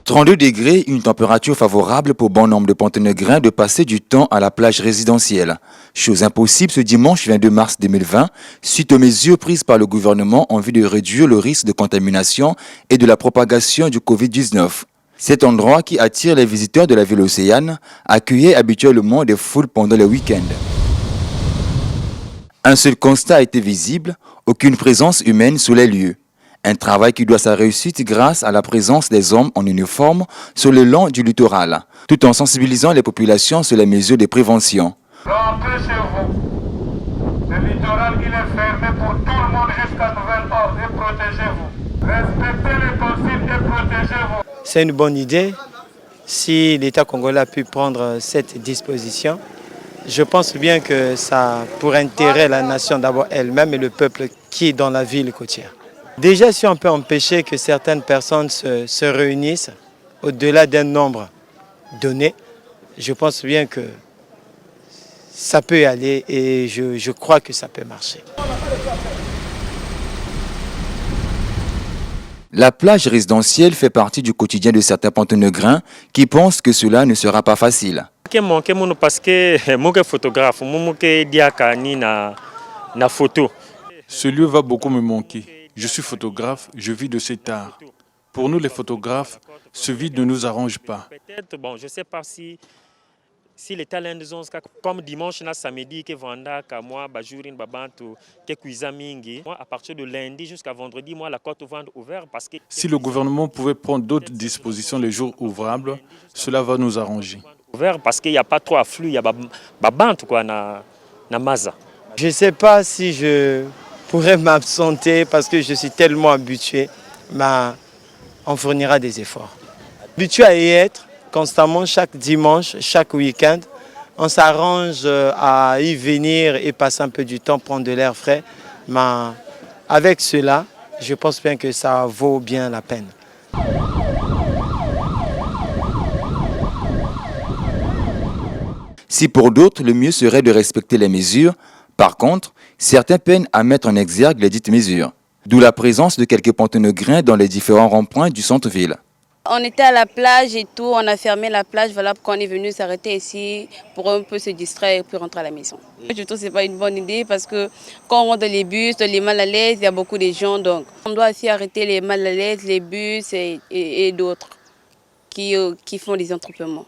32 degrés, une température favorable pour bon nombre de Pontenegrins de passer du temps à la plage résidentielle. Chose impossible ce dimanche 22 mars 2020, suite aux mesures prises par le gouvernement en vue de réduire le risque de contamination et de la propagation du Covid-19. Cet endroit qui attire les visiteurs de la ville océane accueillait habituellement des foules pendant les week-ends. Un seul constat a été visible, aucune présence humaine sous les lieux. Un travail qui doit sa réussite grâce à la présence des hommes en uniforme sur le long du littoral, tout en sensibilisant les populations sur les mesures de prévention. Rentrez chez vous. Le littoral il est fermé pour tout le monde jusqu'à nouvel ordre et protégez-vous. Respectez les consignes et protégez-vous. C'est une bonne idée. Si l'État congolais a pu prendre cette disposition, je pense bien que ça pour intéresser la nation d'abord elle-même et le peuple qui est dans la ville côtière. Déjà, si on peut empêcher que certaines personnes se réunissent au-delà d'un nombre donné, je pense bien que ça peut y aller et je crois que ça peut marcher. La plage résidentielle fait partie du quotidien de certains Pontenegrins qui pensent que cela ne sera pas facile. Parce que je suis photographe, Ce lieu va beaucoup me manquer. Je suis photographe, je vis de cet art. Pour nous les photographes, ce vide ne nous arrange pas. Je ne sais pas si les talents comme dimanche et samedi que venda moi à partir de lundi jusqu'à vendredi moi la côte vente ouverte parce que si le gouvernement pouvait prendre d'autres dispositions les jours ouvrables, cela va nous arranger. Parce qu'il n'y a pas trop afflux, il y a babante quoi na maza. Je ne sais pas si je pourrais m'absenter parce que je suis tellement habitué, mais on fournira des efforts. Habitué à y être constamment chaque dimanche, chaque week-end, on s'arrange à y venir et passer un peu du temps, prendre de l'air frais, mais avec cela, je pense bien que ça vaut bien la peine. Si pour d'autres, le mieux serait de respecter les mesures, par contre, certains peinent à mettre en exergue les dites mesures. D'où la présence de quelques Pontenegrins dans les différents ronds-points du centre-ville. On était à la plage et tout, on a fermé la plage, voilà pourquoi on est venu s'arrêter ici pour un peu se distraire et puis rentrer à la maison. Je trouve que ce n'est pas une bonne idée parce que quand on rentre dans les bus, dans les mal à l'aise, il y a beaucoup de gens. Donc on doit aussi arrêter les mal à l'aise, les bus et d'autres qui font des attroupements.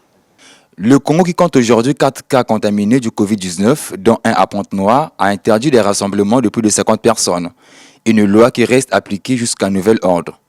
Le Congo, qui compte aujourd'hui 4 cas contaminés du Covid-19, dont un à Pointe-Noire, a interdit les rassemblements de plus de 50 personnes. Une loi qui reste appliquée jusqu'à nouvel ordre.